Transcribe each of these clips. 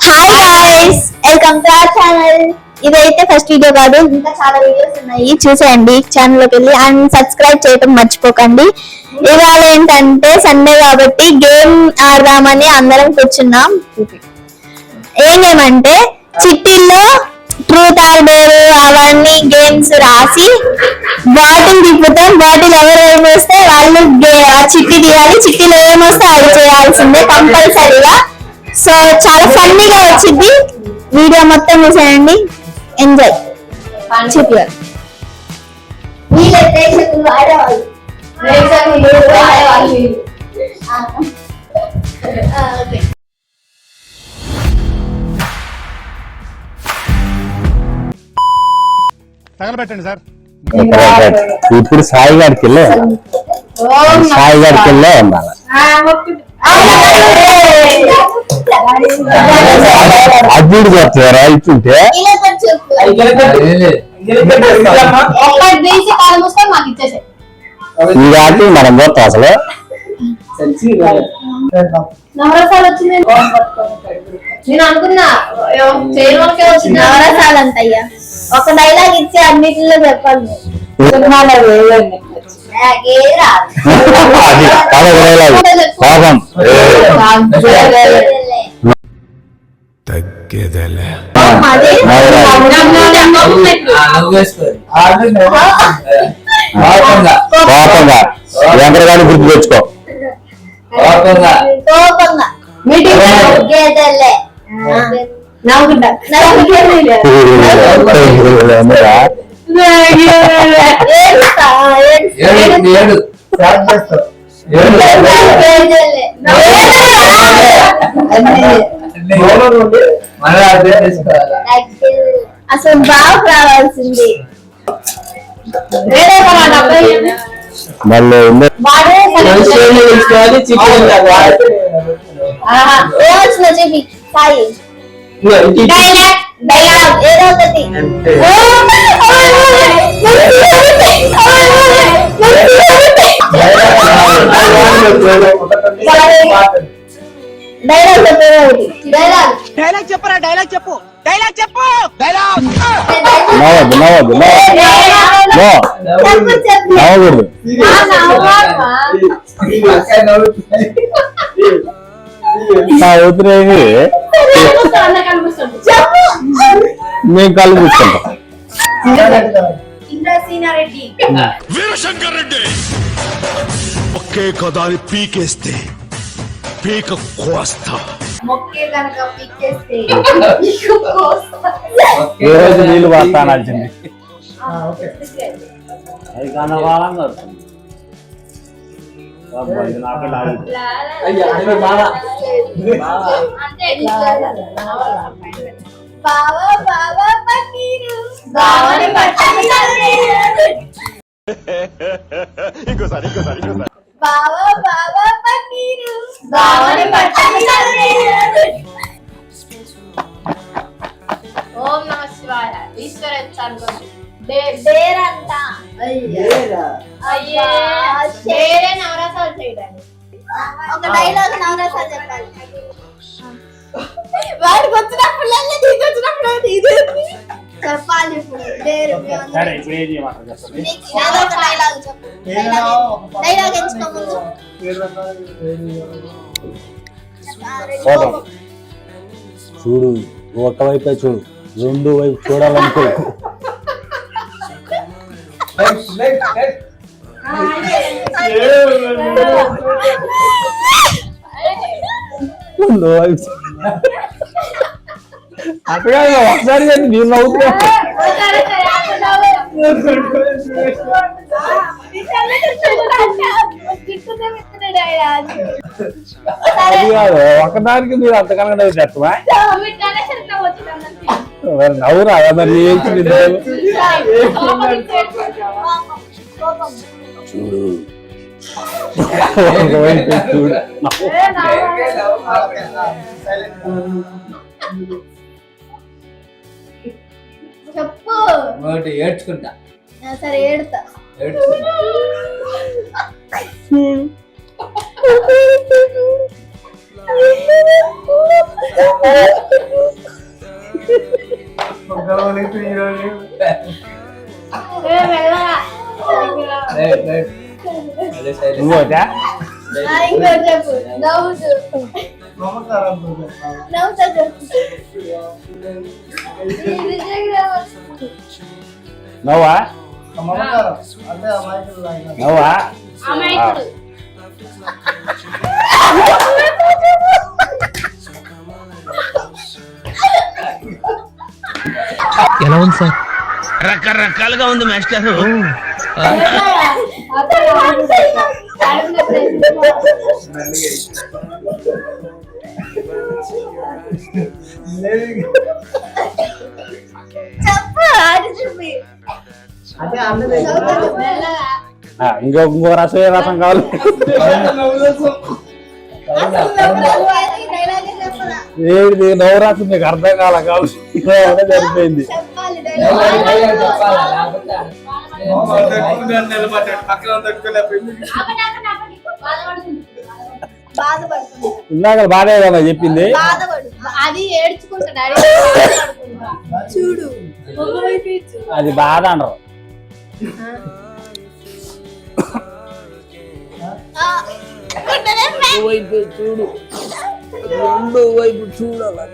Hi guys, welcome to our channel. ఇదైతే first video కాదు, ఇంకా చాలా వీడియోస్ ఉన్నాయి, చూసేయండి ఛానల్ లోకి వెళ్ళి. అండ్ సబ్స్క్రైబ్ చేయడం మర్చిపోకండి. ఇవాళ ఏంటంటే సండే కాబట్టి గేమ్ ఆడదామని అందరం కూర్చున్నాం. ఏం గేమ్ అంటే చిట్టీల్లో ట్రూత్ ఆర్ డేర్ అవన్నీ గేమ్స్ రాసి బాటిల్ తిప్పుతాం. బాటిల్ ఎవరు ఏమొస్తే వాళ్ళు చిట్టి తీయాలి. చిట్టీలో ఏమొస్తే అది చేయాల్సిందే కంపల్సరీగా. సో చాలా ఫన్నీగా వచ్చింది. వీడియో మొత్తం చూసేయండి, ఎంజాయ్. చెప్పారు తగలబెట్టండి సార్. ఇప్పుడు సాయి గారికి వెళ్ళే ఉండాలి. అడ్డు చెప్తారా ఇచ్చుంటే ఈ రాత్రి మనం పోతాం అసలు. నవరసాలు వచ్చింది నేను అనుకున్నా, నవరసాలు అంతయ్యా. ఒక డైలాగ్ ఇచ్చి అన్నిటిలో చెప్పాలి. తగ్గేదలే కోపంగా యంత్రగాన్ని గుర్తు తెచ్చుకో. అసలు బాగా రావాల్సింది. మళ్ళీ చెప్పి సాయి డైలాగ్ ఏదో ఒకటి. డైలాగ్ చెప్పరా? డైలాగ్ చెప్పు. డైలాగ్ చెప్పు. డైలాగ్ నవ్వకూడదు. ఉత్తరేమి మేము కళ్ళు చూసుకుంటాం. వీరశంకర్ రెడ్డి ఒకే కదాని పీకేస్తే పీక కోస్తా. ఏ రోజు నీళ్ళు వాడతానాల్సింది. అది కనవాలంగా ఇంకోసారి ఓం నమ శివాయ. ఈశ్వర నవరసాలు చేయడానికి ఒక డైలాగ్ నవరసాలు చెప్పాలి. వాడికి వచ్చినప్పుడు చెప్పాలి. డైలాగ్ ఎంచుకోముందు చూడు, ఒకవైపే చూడు, రెండు వైపు చూడాలనుకో. అక్కడ ఒకసారి నేను నవ్వుతున్నా. ఒకదానికి మీరు అంతకన్నా చెప్పమా? నవ్వురా మరి చూడు, చూడు. చెప్పు. ఏడ్చుకుంటా. సరే ఏడుతా. నువ్వోటా ఇంకోటి చెప్పు నవ్వుతూ నవ్వుతా చెప్పు నవ్వా నవ్వా ఎలా ఉంది సార్? రకరకాలుగా ఉంది మాస్టర్. ఇంకో రసం కావాలి. ఏది నవరాత్రి మీకు అర్థం కావాలి సరిపోయింది. ఇందాక బాగా కదా చెప్పింది. అది ఏడ్చుకుంటాడు చూడు అది బాధ అనరు. చూడు రెండో వైపు చూడాలి.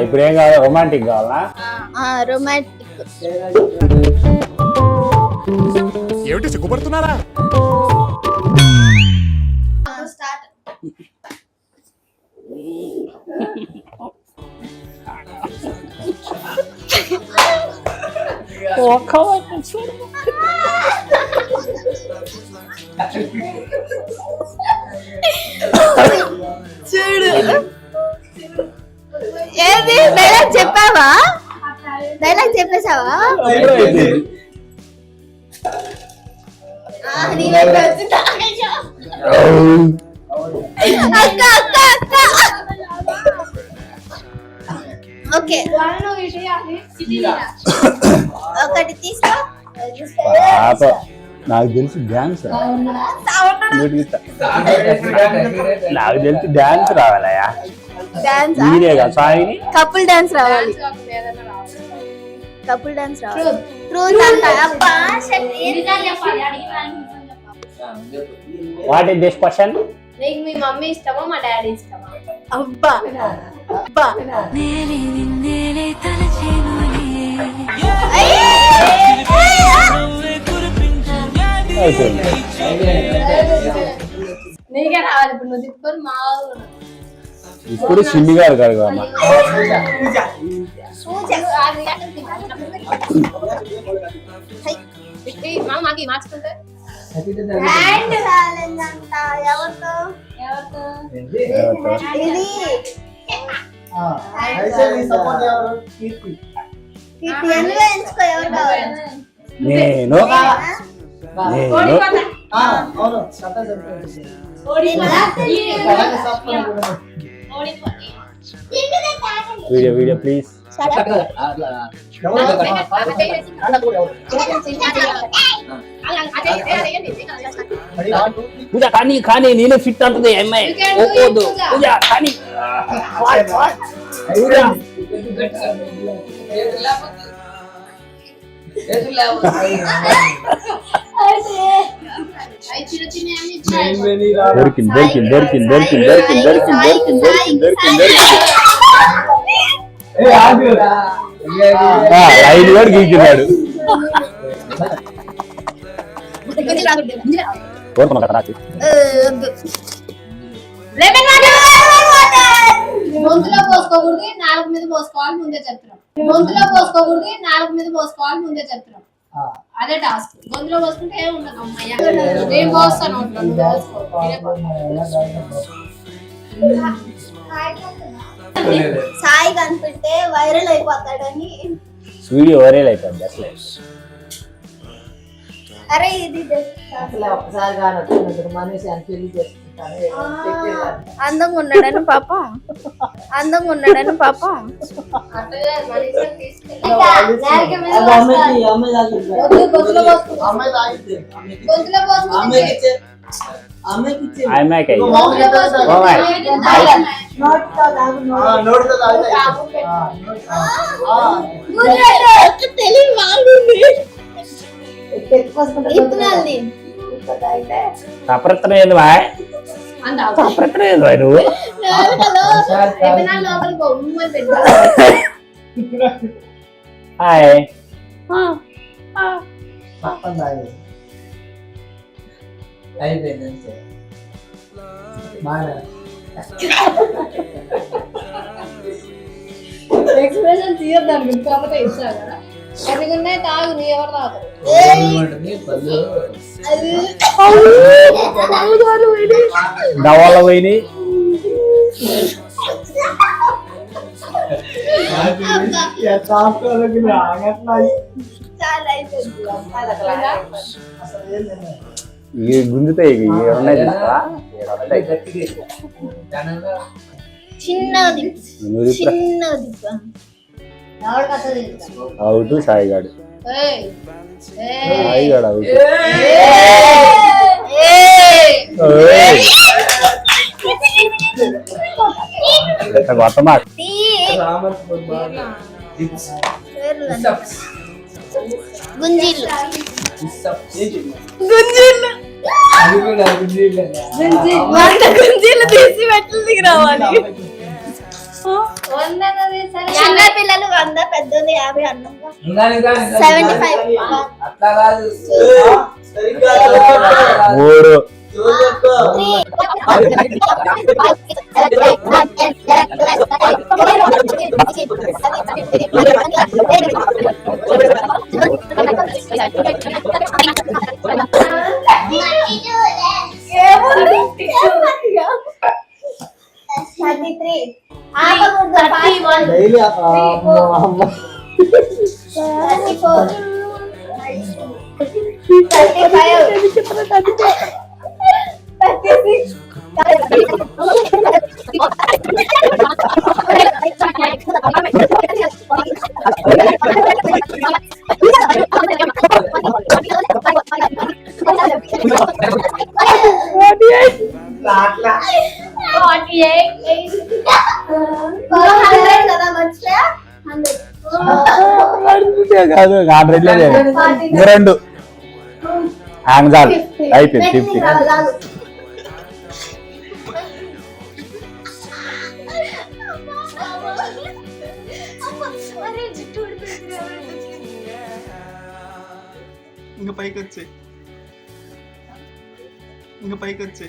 ఇప్పుడు ఏం కావాలి? రొమాంటిక్ కావాలా? రొమాంటిక్. ఏమిటి సిగ్గుపడుతున్నారా? స్టార్ట్. చూడు ఏది డైలాగ్ చెప్పావా? డైలాగ్ చెప్పేసావా? అక్క అక్క అక్క ఓకే ఒకటి తీసుకో. పాప నాకు తెలిసి డాన్స్ నాకు తెలిసి డాన్స్ రావాలయా? డాన్స్ మీరేగా సాయిని కపుల్ డాన్స్ రావాలి. కపుల్ డాన్స్ రావాలి. ట్రూత్ అంట. అబ్బా వాట్ ఇస్ దిస్ క్వశ్చన్? నీకు మీ మమ్మీ ఇష్టమా మా డాడీ ఇష్టమా? అబ్బా అబ్బా నీకే రావాలి. ఇప్పుడు నువ్వు తిప్పుకొని మా ఇప్పుడు సిమ్మి గారు కదా మార్చుకుంటే హ్యాండ్ ఛాలెంజ్ అంట. ఎవరితో ఇది ఎంచుకో. ఎవరు కావాలి? నేను వీడియో ప్లీజ్. పూజ కానీ కానీ నేనే ఫిట్ అంటుంది అమ్మాయి. ఓపోదు పూజ కానీ దొరికింది దొరికింది దొరికింది దొరికింది దొరికింది దొరికింది దొరికింది దొరికింది లైన్ కూడా గీకినాడు. కోరుకున్నా కదా రాత్రి గొంతులో పోసుకోకూడదు, నాలుగు మీద పోసుకోవాలి ముందే చెప్తున్నాం. గొంతులో పోసుకోకూడదు, నాలుగు మీద పోసుకోవాలి ముందే చెప్తున్నాం. అదే టాస్క్. గొంతులో పోసుకుంటే ఏమి ఉండదు. అమ్మయ్య నేను పోస్తాను. సాయి కనిపిస్తే వైరల్ అయిపోతాడని వీడియో వైరల్ అయిపోయింది అసలే. అరే ఇది అందంగా ఉన్నాడని పాపం. అందంగా ఉన్నాడని పాపం. గొంతులో పోసుకుంటే అమ్మాయికి ఇచ్చే ఆమెకి తప్రత్నం ఏంది బాయ్ తప్రత్నం ఏంది బాయ్ నువ్వు హాయ్ అయిపోయింది అంతే బాగా ఎక్స్ప్రెషన్ తీయద్దాను కాకపోతే ఇస్తా కదా ఎదుగున్నాయి తాగు నీ ఎవరు తాగుతారు దవాల పోయినాయి ఇవి గుంజుతాయి ఇవి ఉన్నాయి చిన్నది చిన్నది అవుట్ సాయిగాడు సాయిగాడు అవుట్ కొత్త మాట గుంజీలు గుంజీలు తీసి మెట్లు రావాలి చిన్న పిల్లలు 100 పెద్దది 50 అన్నంగా 75 అట్లా కాదు మూడు కాదు రెండు చాలు అయిపోయింది 50 ఇంకా పైకి వచ్చే